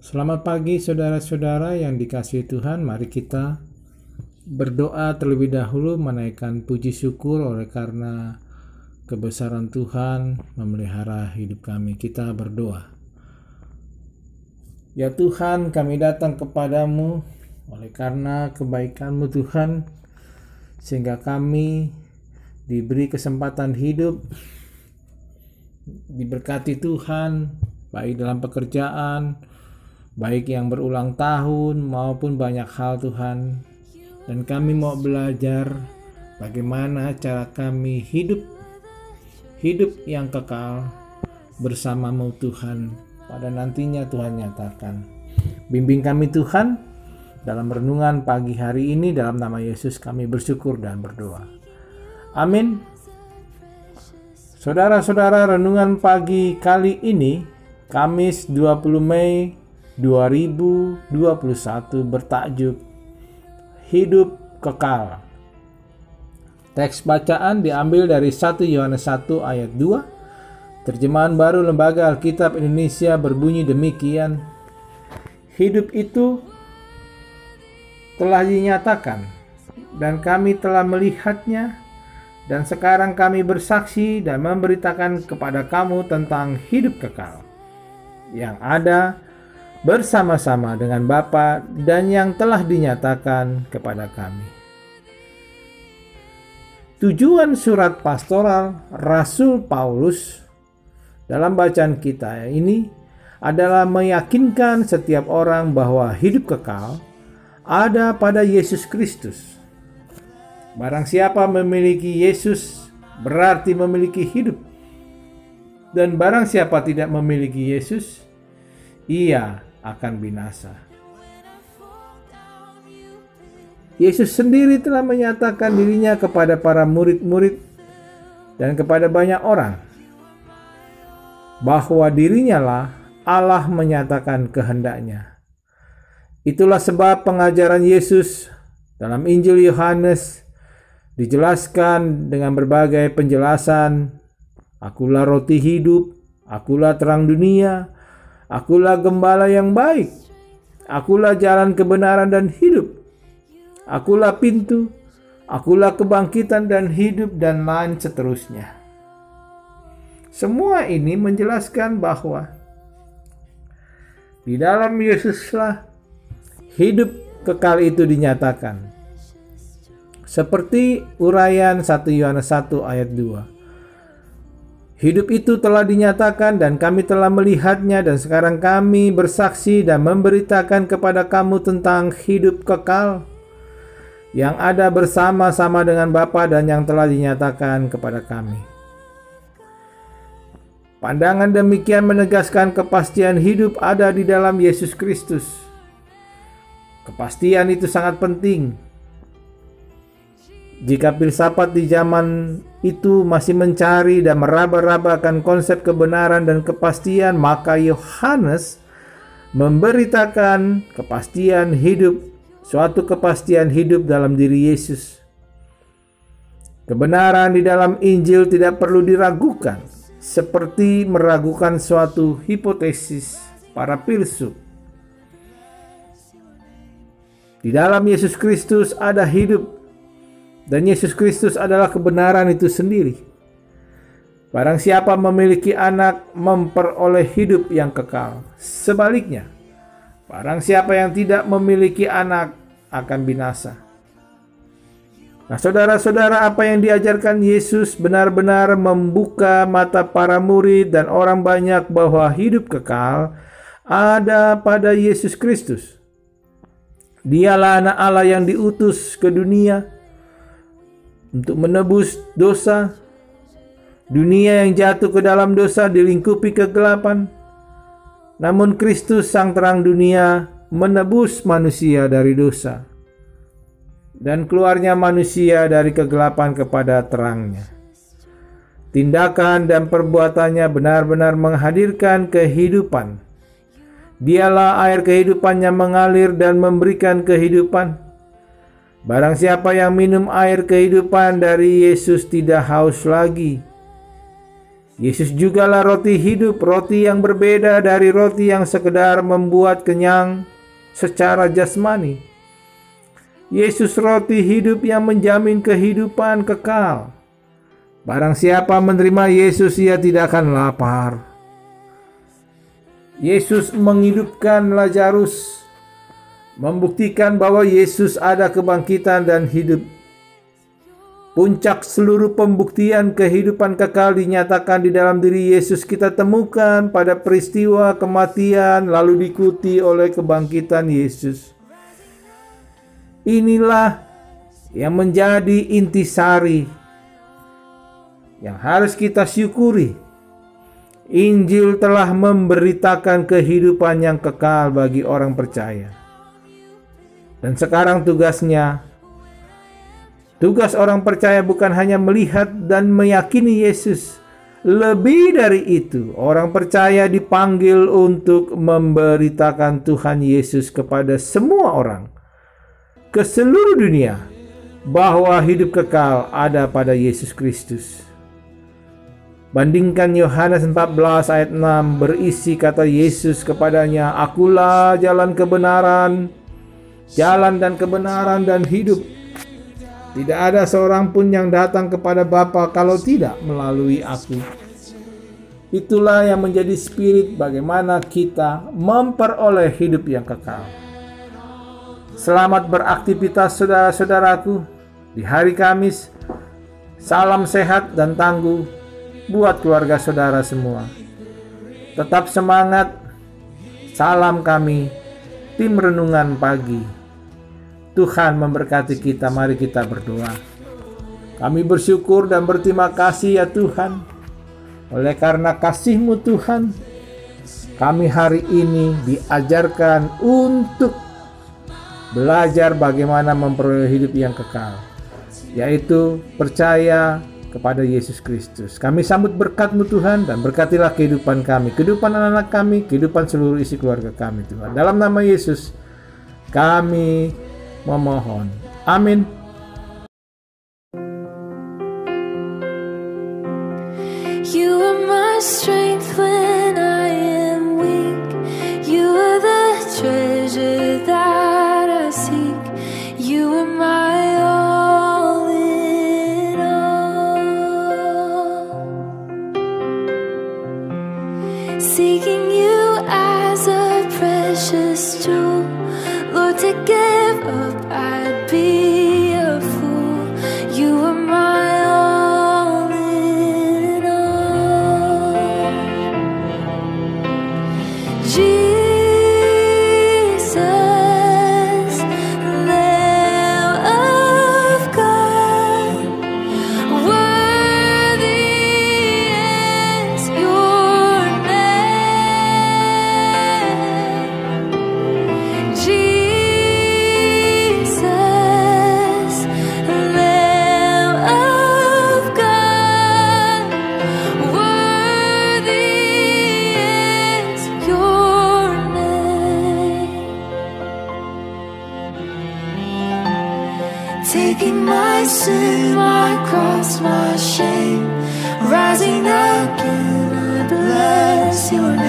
Selamat pagi saudara-saudara yang dikasihi Tuhan. Mari kita berdoa terlebih dahulu menaikkan puji syukur oleh karena kebesaran Tuhan memelihara hidup kami. Kita berdoa. Ya Tuhan, kami datang kepadamu oleh karena kebaikan-Mu Tuhan, sehingga kami diberi kesempatan hidup, diberkati Tuhan, baik dalam pekerjaan, baik yang berulang tahun maupun banyak hal Tuhan. Dan kami mau belajar bagaimana cara kami hidup yang kekal bersama-Mu Tuhan, pada nantinya Tuhan nyatakan. Bimbing kami Tuhan dalam renungan pagi hari ini, dalam nama Yesus kami bersyukur dan berdoa. Amin. Saudara-saudara, renungan pagi kali ini Kamis 20 Mei 2021 bertajuk Hidup Kekal. Teks bacaan diambil dari 1 Yohanes 1 ayat 2. Terjemahan Baru Lembaga Alkitab Indonesia berbunyi demikian: Hidup itu telah dinyatakan dan kami telah melihatnya, dan sekarang kami bersaksi dan memberitakan kepada kamu tentang hidup kekal yang ada bersama-sama dengan Bapa dan yang telah dinyatakan kepada kami. Tujuan surat pastoral Rasul Paulus dalam bacaan kita ini adalah meyakinkan setiap orang bahwa hidup kekal ada pada Yesus Kristus. Barang siapa memiliki Yesus berarti memiliki hidup. Dan barang siapa tidak memiliki Yesus, ia akan binasa. Yesus sendiri telah menyatakan dirinya kepada para murid-murid dan kepada banyak orang bahwa dirinya lah Allah menyatakan kehendaknya. Itulah sebab pengajaran Yesus dalam Injil Yohanes dijelaskan dengan berbagai penjelasan. Akulah roti hidup, akulah terang dunia, akulah gembala yang baik, akulah jalan kebenaran dan hidup, akulah pintu, akulah kebangkitan dan hidup, dan lain seterusnya. Semua ini menjelaskan bahwa di dalam Yesuslah hidup kekal itu dinyatakan. Seperti uraian 1 Yohanes 1 ayat 2. Hidup itu telah dinyatakan dan kami telah melihatnya, dan sekarang kami bersaksi dan memberitakan kepada kamu tentang hidup kekal yang ada bersama-sama dengan Bapa dan yang telah dinyatakan kepada kami. Pandangan demikian menegaskan kepastian hidup ada di dalam Yesus Kristus. Kepastian itu sangat penting. Jika filsafat di zaman itu masih mencari dan meraba-raba akan konsep kebenaran dan kepastian, maka Yohanes memberitakan kepastian hidup, suatu kepastian hidup dalam diri Yesus. Kebenaran di dalam Injil tidak perlu diragukan, seperti meragukan suatu hipotesis para filsuf. Di dalam Yesus Kristus ada hidup, dan Yesus Kristus adalah kebenaran itu sendiri. Barang siapa memiliki anak memperoleh hidup yang kekal. Sebaliknya, barang siapa yang tidak memiliki anak akan binasa. Nah, saudara-saudara, apa yang diajarkan Yesus benar-benar membuka mata para murid dan orang banyak bahwa hidup kekal ada pada Yesus Kristus. Dialah anak Allah yang diutus ke dunia untuk menebus dosa. Dunia yang jatuh ke dalam dosa dilingkupi kegelapan. Namun Kristus sang terang dunia menebus manusia dari dosa, dan keluarnya manusia dari kegelapan kepada terangnya. Tindakan dan perbuatannya benar-benar menghadirkan kehidupan. Dialah air kehidupan yang mengalir dan memberikan kehidupan. Barang siapa yang minum air kehidupan dari Yesus tidak haus lagi. Yesus jugalah roti hidup, roti yang berbeda dari roti yang sekedar membuat kenyang secara jasmani. Yesus roti hidup yang menjamin kehidupan kekal. Barang siapa menerima Yesus, ia tidak akan lapar. Yesus menghidupkan Lazarus, membuktikan bahwa Yesus ada kebangkitan dan hidup. Puncak seluruh pembuktian kehidupan kekal dinyatakan di dalam diri Yesus kita temukan pada peristiwa kematian lalu diikuti oleh kebangkitan Yesus. Inilah yang menjadi intisari yang harus kita syukuri. Injil telah memberitakan kehidupan yang kekal bagi orang percaya. Dan sekarang tugas orang percaya bukan hanya melihat dan meyakini Yesus. Lebih dari itu, orang percaya dipanggil untuk memberitakan Tuhan Yesus kepada semua orang, ke seluruh dunia, bahwa hidup kekal ada pada Yesus Kristus. Bandingkan Yohanes 14 ayat 6 berisi kata Yesus kepadanya, "Akulah jalan kebenaran, jalan dan kebenaran dan hidup. Tidak ada seorang pun yang datang kepada Bapa kalau tidak melalui aku." Itulah yang menjadi spirit bagaimana kita memperoleh hidup yang kekal. Selamat beraktivitas saudara-saudaraku di hari Kamis. Salam sehat dan tangguh buat keluarga saudara semua. Tetap semangat. Salam kami, tim renungan pagi. Tuhan memberkati kita. Mari kita berdoa. Kami bersyukur dan berterima kasih ya Tuhan. Oleh karena kasih-Mu Tuhan, kami hari ini diajarkan untuk belajar bagaimana memperoleh hidup yang kekal, yaitu percaya kepada Yesus Kristus. Kami sambut berkat-Mu Tuhan, dan berkatilah kehidupan kami, kehidupan anak-anak kami, kehidupan seluruh isi keluarga kami Tuhan. Dalam nama Yesus kami memohon. Amin. You are my strength when I am weak. You are the treasure that I seek. You are my all in all. Seeking you as a precious jewel, Lord, to give up I'd be a fool. You are my all in all. Jesus, Lamb of God, worthy is your name. Jesus, Lamb of God, worthy is your name. Taking my sin, my cross, my shame, rising again, I bless your name.